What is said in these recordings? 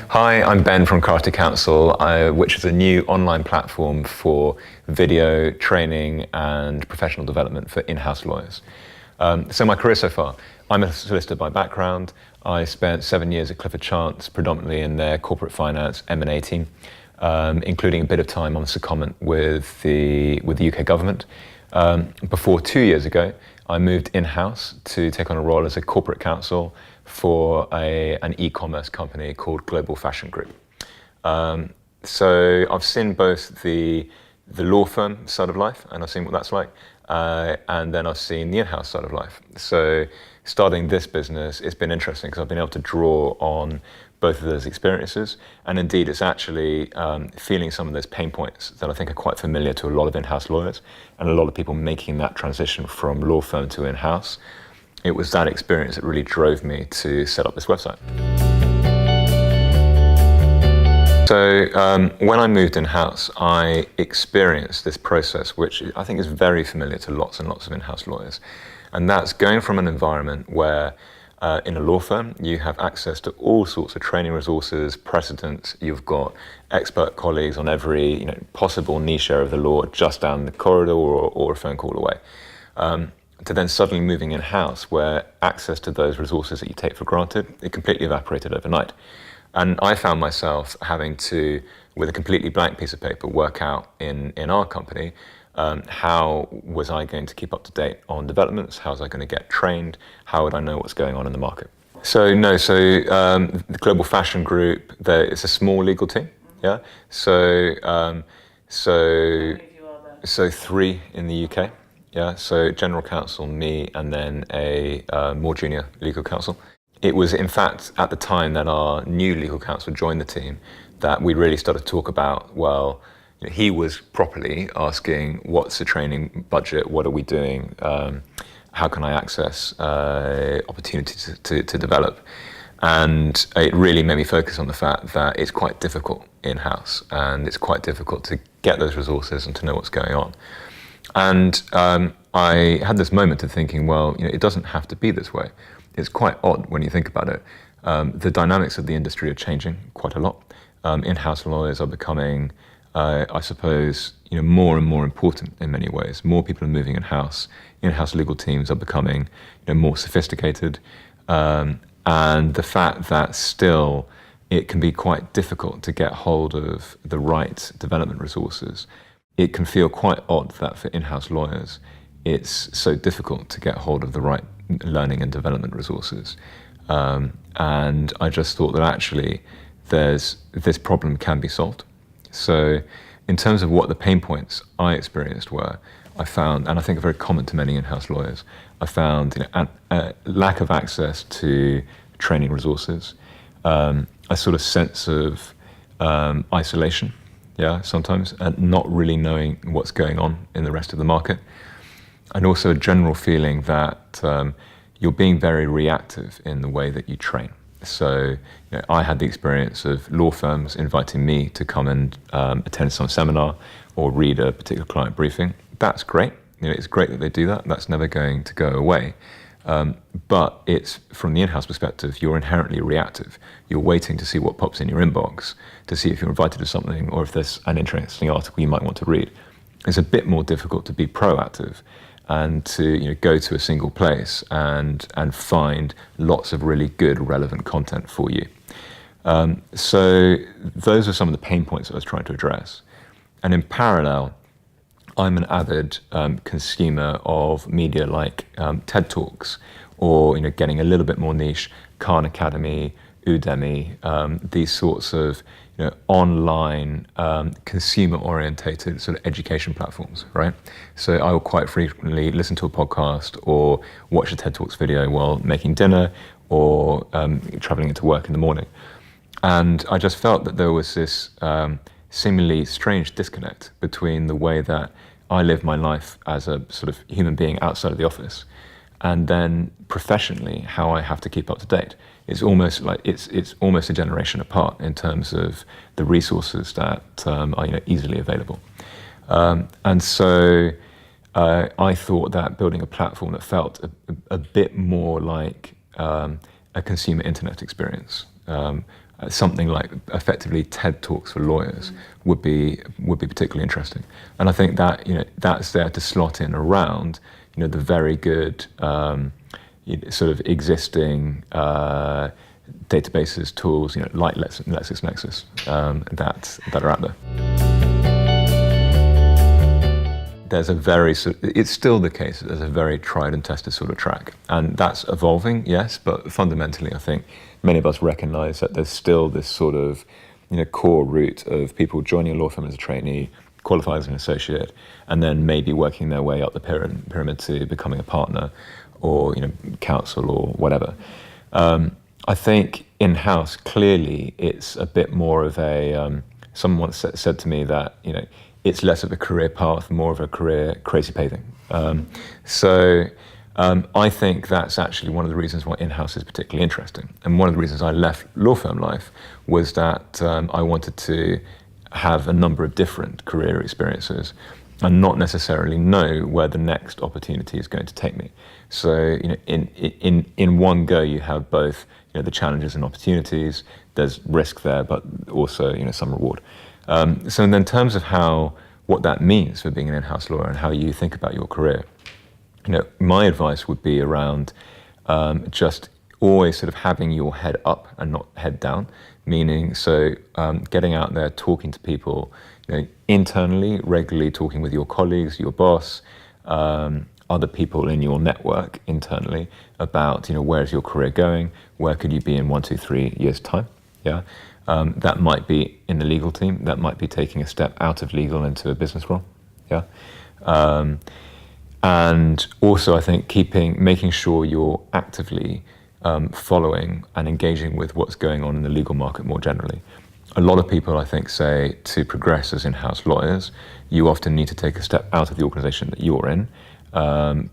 Hi, I'm Ben from Crafty Counsel, which is a new online platform for video training and professional development for in-house lawyers. So my career so far, I'm a solicitor by background. I spent 7 years at Clifford Chance, predominantly in their corporate finance M&A team, including a bit of time on secondment with the UK government. Before 2 years ago, I moved in-house to take on a role as a corporate counsel for an e-commerce company called Global Fashion Group. So I've seen both the law firm side of life, and I've seen what that's like, and then I've seen the in-house side of life. So starting this business, it's been interesting because I've been able to draw on both of those experiences, and indeed it's actually feeling some of those pain points that I think are quite familiar to a lot of in-house lawyers and a lot of people making that transition from law firm to in-house. It was that experience that really drove me to set up this website. So when I moved in-house, I experienced this process, which I think is very familiar to lots and lots of in-house lawyers. And that's going from an environment where in a law firm, you have access to all sorts of training resources, precedents. You've got expert colleagues on every possible niche area of the law just down the corridor or a phone call away. To then suddenly moving in-house where access to those resources that you take for granted, it completely evaporated overnight. And I found myself having to, with a completely blank piece of paper, work out in our company, how was I going to keep up to date on developments? How was I going to get trained? How would I know what's going on in the market? So the Global Fashion Group, it's a small legal team, yeah? So 3 in the UK. Yeah, so general counsel, me, and then a more junior legal counsel. It was, in fact, at the time that our new legal counsel joined the team that we really started to talk about, well, he was properly asking, what's the training budget? What are we doing? How can I access opportunities to develop? And it really made me focus on the fact that it's quite difficult in-house and it's quite difficult to get those resources and to know what's going on. And I had this moment of thinking, well, it doesn't have to be this way. It's quite odd when you think about it. The dynamics of the industry are changing quite a lot. In-house lawyers are becoming, I suppose, more and more important in many ways. More people are moving in-house. In-house legal teams are becoming more sophisticated. And the fact that still it can be quite difficult to get hold of the right development resources. It can feel quite odd that for in-house lawyers, it's so difficult to get hold of the right learning and development resources. And I just thought that actually this problem can be solved. So in terms of what the pain points I experienced were, I found, and I think are very common to many in-house lawyers, I found a lack of access to training resources, a sort of sense of isolation. Yeah, sometimes, and not really knowing what's going on in the rest of the market. And also a general feeling that you're being very reactive in the way that you train. So I had the experience of law firms inviting me to come and attend some seminar or read a particular client briefing. That's great. It's great that they do that. That's never going to go away. But it's, from the in-house perspective, you're inherently reactive. You're waiting to see what pops in your inbox, to see if you're invited to something or if there's an interesting article you might want to read. It's a bit more difficult to be proactive and to go to a single place and find lots of really good, relevant content for you. So those are some of the pain points that I was trying to address. And in parallel, I'm an avid consumer of media like TED Talks, or getting a little bit more niche, Khan Academy, Udemy, these sorts of online consumer-orientated sort of education platforms, right? So I will quite frequently listen to a podcast or watch a TED Talks video while making dinner or traveling into work in the morning. And I just felt that there was this seemingly strange disconnect between the way that I live my life as a sort of human being outside of the office and then professionally how I have to keep up to date. It's almost like it's almost a generation apart in terms of the resources that are easily available. And so I thought that building a platform that felt a bit more like a consumer internet experience, something like effectively TED Talks for lawyers would be particularly interesting. And I think that that's there to slot in around the very good sort of existing databases, tools, like LexisNexis that are out there. There's a very it's still the case that there's a very tried and tested sort of track, and that's evolving, yes, but fundamentally I think many of us recognize that there's still this sort of core route of people joining a law firm as a trainee, qualify as an associate, and then maybe working their way up the pyramid to becoming a partner or counsel or whatever. I think in-house, clearly it's a bit more of a someone once said to me that it's less of a career path, more of a career crazy paving. I think that's actually one of the reasons why in-house is particularly interesting. And one of the reasons I left law firm life was that I wanted to have a number of different career experiences and not necessarily know where the next opportunity is going to take me. So in one go you have both the challenges and opportunities. There's risk there, but also some reward. So in terms of what that means for being an in-house lawyer and how you think about your career, my advice would be around just always sort of having your head up and not head down, meaning getting out there, talking to people internally, regularly talking with your colleagues, your boss, other people in your network internally about where's your career going, where could you be in 1, 2, 3 years' time. Yeah. That might be in the legal team, that might be taking a step out of legal into a business role. Yeah. And also I think making sure you're actively following and engaging with what's going on in the legal market more generally. A lot of people, I think, say to progress as in-house lawyers, you often need to take a step out of the organization that you're in,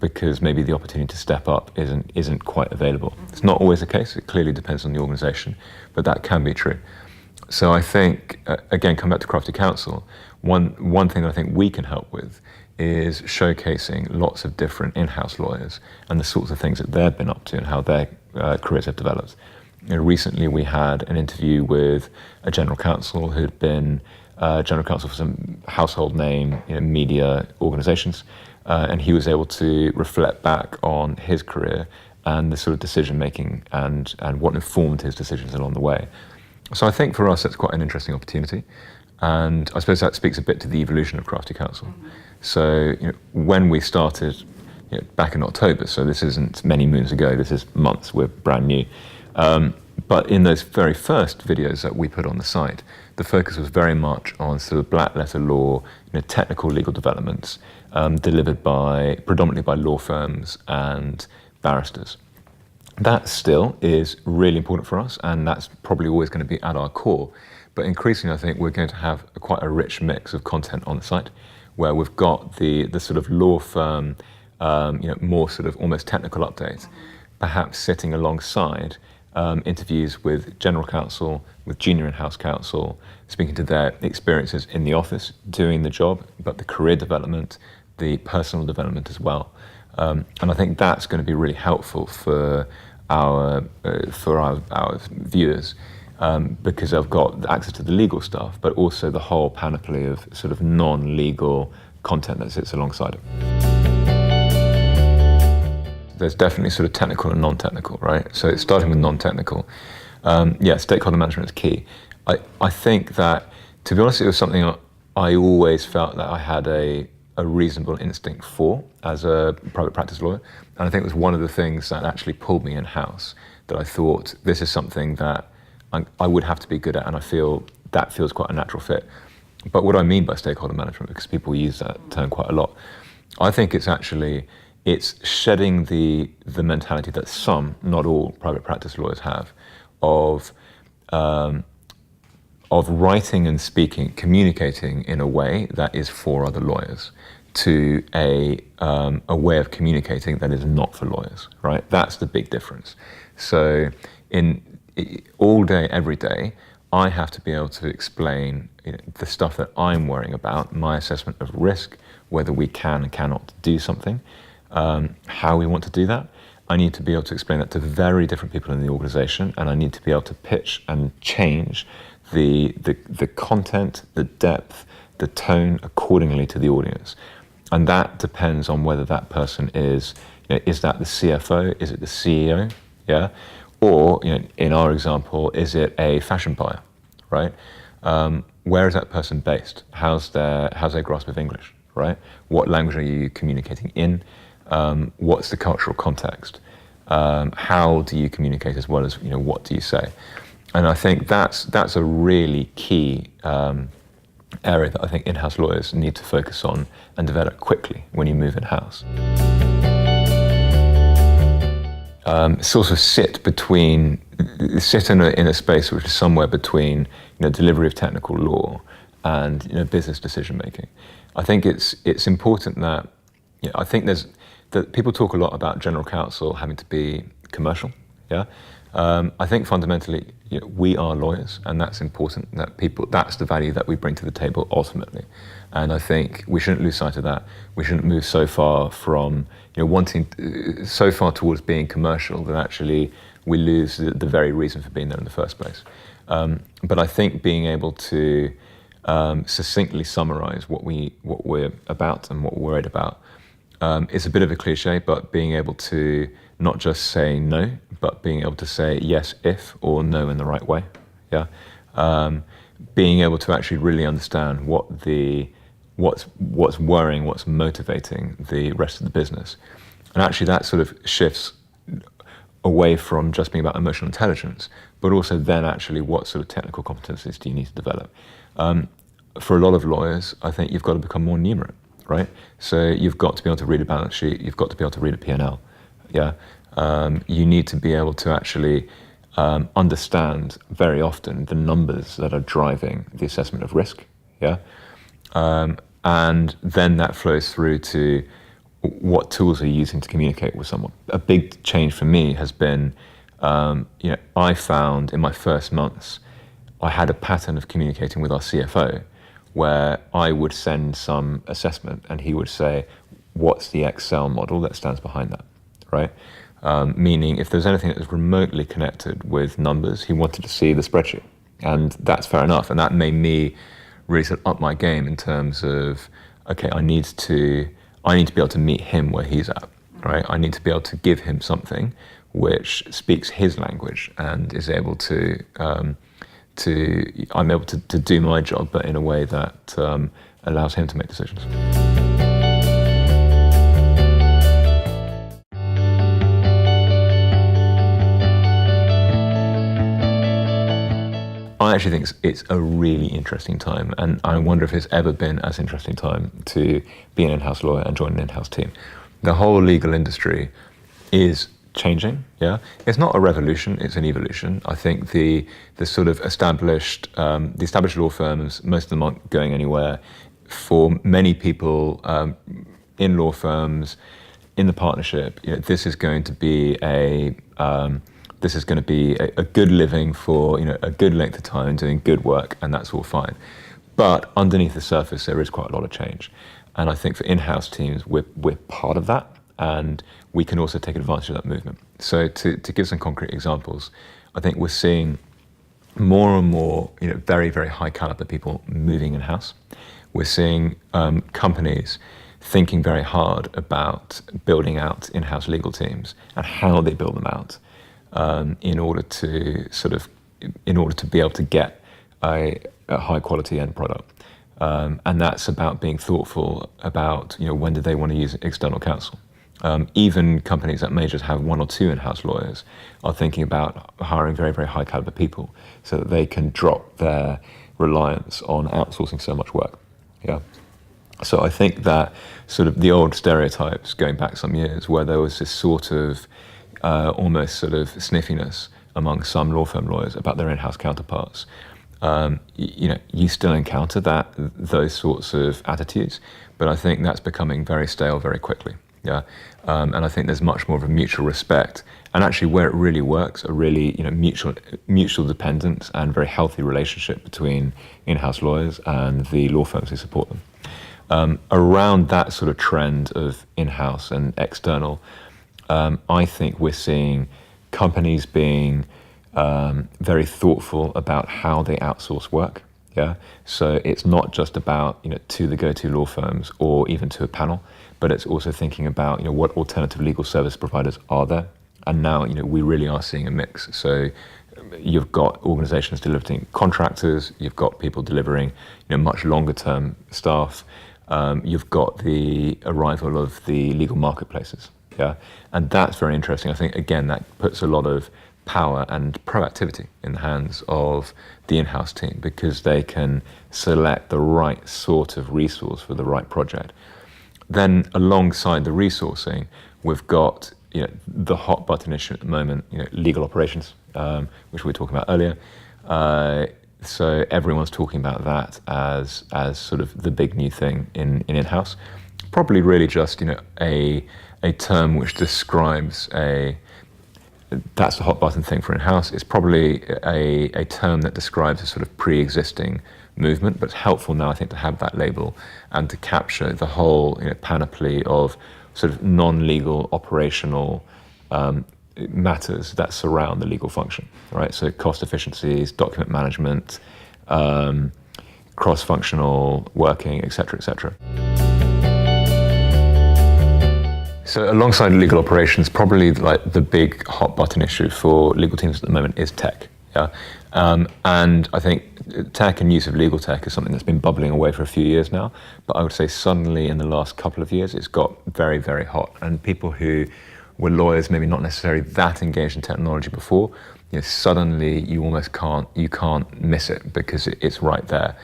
because maybe the opportunity to step up isn't quite available. It's not always the case. It clearly depends on the organization, but that can be true. So I think, again, come back to Crafty Counsel, one thing that I think we can help with is showcasing lots of different in-house lawyers and the sorts of things that they've been up to and how their careers have developed. Recently we had an interview with a general counsel who'd been general counsel for some household name media organizations, and he was able to reflect back on his career and the sort of decision making and what informed his decisions along the way. So I think for us that's quite an interesting opportunity, and I suppose that speaks a bit to the evolution of Crafty Counsel. So when we started back in October, so this isn't many moons ago, this is months, we're brand new. But in those very first videos that we put on the site, the focus was very much on sort of black letter law, technical legal developments delivered predominantly by law firms and barristers. That still is really important for us, and that's probably always going to be at our core. But increasingly, I think we're going to have quite a rich mix of content on the site, where we've got the sort of law firm, more sort of almost technical updates, perhaps sitting alongside interviews with general counsel, with junior in-house counsel, speaking to their experiences in the office, doing the job, but the career development, the personal development as well. And I think that's going to be really helpful for our viewers, because they've got access to the legal stuff, but also the whole panoply of sort of non-legal content that sits alongside it. There's definitely sort of technical and non-technical, right? So starting with non-technical, stakeholder management is key. I think that, to be honest, it was something I always felt that I had a reasonable instinct for as a private practice lawyer. And I think it was one of the things that actually pulled me in-house, that I thought this is something that I would have to be good at, and I feel that feels quite a natural fit. But what I mean by stakeholder management, because people use that term quite a lot, I think it's shedding the mentality that some, not all, private practice lawyers have of writing and speaking, communicating in a way that is for other lawyers, to a way of communicating that is not for lawyers, right? That's the big difference. So all day, every day, I have to be able to explain the stuff that I'm worrying about, my assessment of risk, whether we can and cannot do something, how we want to do that, I need to be able to explain that to very different people in the organization, and I need to be able to pitch and change the content, the depth, the tone accordingly to the audience. And that depends on whether that person is that the CFO, is it the CEO, yeah? Or, in our example, is it a fashion buyer, right? Where is that person based? How's their grasp of English, right? What language are you communicating in? What's the cultural context? How do you communicate, as well as what do you say? And I think that's a really key area that I think in-house lawyers need to focus on and develop quickly when you move in-house. Sort of sit in a space which is somewhere between delivery of technical law and business decision making. I think it's important that I think that people talk a lot about general counsel having to be commercial. Yeah, I think fundamentally we are lawyers, and that's important. That's the value that we bring to the table ultimately, and I think we shouldn't lose sight of that. We shouldn't move so far from wanting so far towards being commercial that actually we lose the very reason for being there in the first place. But I think being able to succinctly summarize what we're about and what we're worried about is a bit of a cliche, but being able to not just say no, but being able to say yes if or no in the right way. Yeah, being able to actually really understand what's worrying, what's motivating the rest of the business, and actually that sort of shifts away from just being about emotional intelligence, but also then actually what sort of technical competencies do you need to develop. For a lot of lawyers, I think you've got to become more numerate, right? So you've got to be able to read a balance sheet, you've got to be able to read a P&L. Yeah, you need to be able to actually understand very often the numbers that are driving the assessment of risk. Yeah, and then that flows through to what tools are you using to communicate with someone. A big change for me has been, I found in my first months, I had a pattern of communicating with our CFO where I would send some assessment and he would say, what's the Excel model that stands behind that, right? Meaning if there's anything that was remotely connected with numbers, he wanted to see the spreadsheet. And that's fair enough. And that made me really sort of up my game in terms of, okay, I need to be able to meet him where he's at, right? I need to be able to give him something which speaks his language and is able I'm able to do my job, but in a way that allows him to make decisions. I actually think it's a really interesting time, and I wonder if it's ever been as interesting time to be an in-house lawyer and join an in-house team. The whole legal industry is changing, yeah? It's not a revolution, it's an evolution. I think the sort of established law firms, most of them aren't going anywhere. For many people in law firms, in the partnership, this is going to be a good living for a good length of time and doing good work, and that's all fine. But underneath the surface, there is quite a lot of change. And I think for in-house teams, we're part of that, and we can also take advantage of that movement. So to give some concrete examples, I think we're seeing more and more very, very high caliber people moving in-house. We're seeing companies thinking very hard about building out in-house legal teams and how they build them out in order to be able to get a high quality end product. And that's about being thoughtful about when do they want to use external counsel. Even companies that may just have one or two in-house lawyers are thinking about hiring very, very high caliber people so that they can drop their reliance on outsourcing so much work. Yeah. So I think that sort of the old stereotypes going back some years where there was this sort of almost sort of sniffiness among some law firm lawyers about their in-house counterparts. You still encounter those sorts of attitudes, but I think that's becoming very stale very quickly. Yeah, and I think there's much more of a mutual respect, and actually where it really works, a really mutual dependence and very healthy relationship between in-house lawyers and the law firms who support them. Around that sort of trend of in-house and external, I think we're seeing companies being very thoughtful about how they outsource work. Yeah, so it's not just about to the go-to law firms or even to a panel, but it's also thinking about what alternative legal service providers are there. And now we really are seeing a mix. So you've got organizations delivering contractors, you've got people delivering much longer-term staff. You've got the arrival of the legal marketplaces. Yeah, and that's very interesting. I think again that puts a lot of power and proactivity in the hands of the in-house team, because they can select the right sort of resource for the right project. Then alongside the resourcing, we've got the hot button issue at the moment, legal operations, which we were talking about earlier. So everyone's talking about that as sort of the big new thing in-house. Probably really just a term which describes that's the hot button thing for in-house. It's probably a term that describes a sort of pre-existing movement, but it's helpful now, I think, to have that label and to capture the whole panoply of sort of non-legal operational matters that surround the legal function, right? So cost efficiencies, document management, cross-functional working, et cetera, et cetera. So alongside legal operations, probably like the big hot button issue for legal teams at the moment is tech. Yeah, and I think tech and use of legal tech is something that's been bubbling away for a few years now. But I would say suddenly in the last couple of years, it's got very, very hot. And people who were lawyers, maybe not necessarily that engaged in technology before, suddenly you almost can't miss it because it's right there.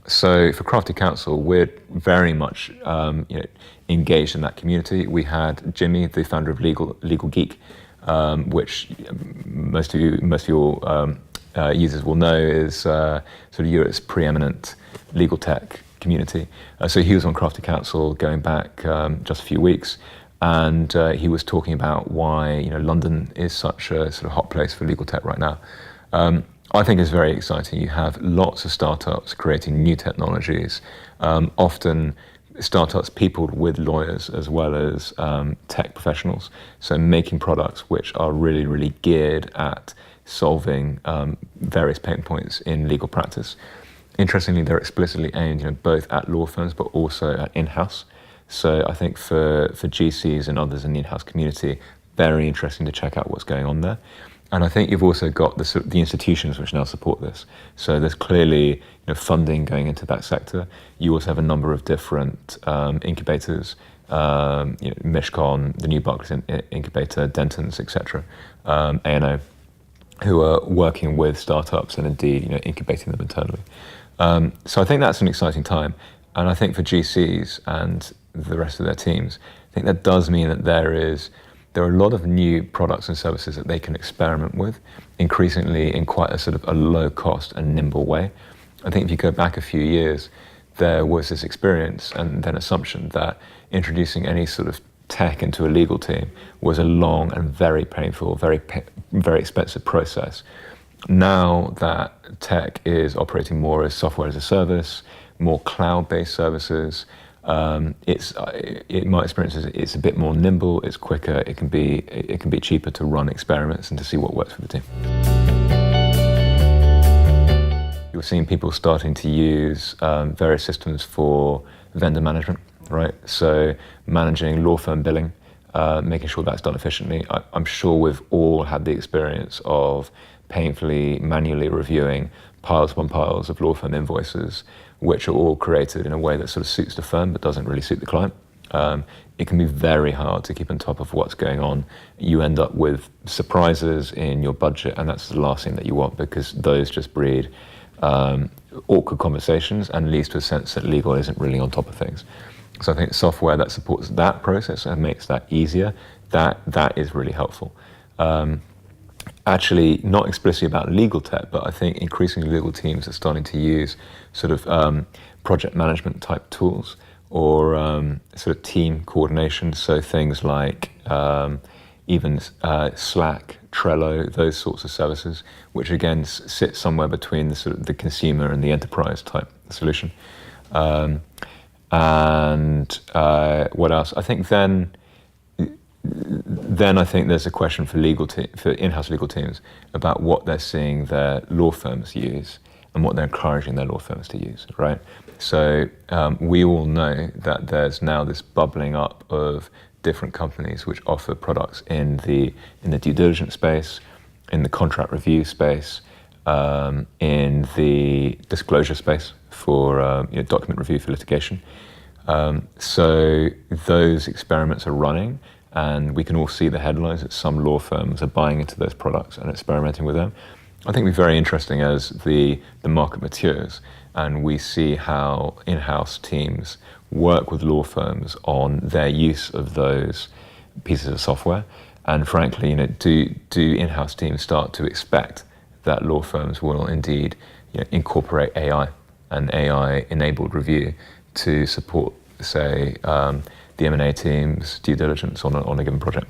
So for Crafty Counsel, we're very much engaged in that community. We had Jimmy, the founder of Legal Geek, which most of your users will know is sort of Europe's preeminent legal tech community. So he was on Crafty Counsel going back just a few weeks, and he was talking about why London is such a sort of hot place for legal tech right now. I think it's very exciting. You have lots of startups creating new technologies, often startups peopled with lawyers as well as tech professionals. So making products which are really, really geared at solving various pain points in legal practice. Interestingly, they're explicitly aimed both at law firms but also at in-house. So I think for GCs and others in the in-house community, very interesting to check out what's going on there. And I think you've also got the institutions which now support this. So there's clearly funding going into that sector. You also have a number of different incubators, Mishcon, the new Barclays incubator, Denton's, etc., A&O, who are working with startups and indeed incubating them internally. So I think that's an exciting time. And I think for GCs and the rest of their teams, I think that does mean that there are a lot of new products and services that they can experiment with, increasingly in quite a sort of a low cost and nimble way. I think if you go back a few years, there was this experience and then assumption that introducing any sort of tech into a legal team was a long and very painful, very expensive process. Now that tech is operating more as software as a service, more cloud-based services, my experience is it's a bit more nimble, it's quicker, it can be cheaper to run experiments and to see what works for the team. You're seeing people starting to use various systems for vendor management, right? So managing law firm billing, making sure that's done efficiently. I'm sure we've all had the experience of painfully manually reviewing piles upon piles of law firm invoices, which are all created in a way that sort of suits the firm but doesn't really suit the client. It can be very hard to keep on top of what's going on. You end up with surprises in your budget, and that's the last thing that you want, because those just breed awkward conversations and leads to a sense that legal isn't really on top of things. So I think software that supports that process and makes that easier, that is really helpful. Actually, not explicitly about legal tech, but I think increasingly legal teams are starting to use sort of project management type tools or sort of team coordination. So things like even Slack, Trello, those sorts of services, which again sit somewhere between the sort of the consumer and the enterprise type solution. And what else? I think then then I think there's a question for for in-house legal teams about what they're seeing their law firms use and what they're encouraging their law firms to use, right? So we all know that there's now this bubbling up of different companies which offer products in the due diligence space, in the contract review space, in the disclosure space for document review for litigation. So those experiments are running, and we can all see the headlines that some law firms are buying into those products and experimenting with them. I think it'll be very interesting as the market matures and we see how in-house teams work with law firms on their use of those pieces of software. And frankly, do in-house teams start to expect that law firms will indeed incorporate AI and AI-enabled review to support, say, the M&A team's due diligence on a given project?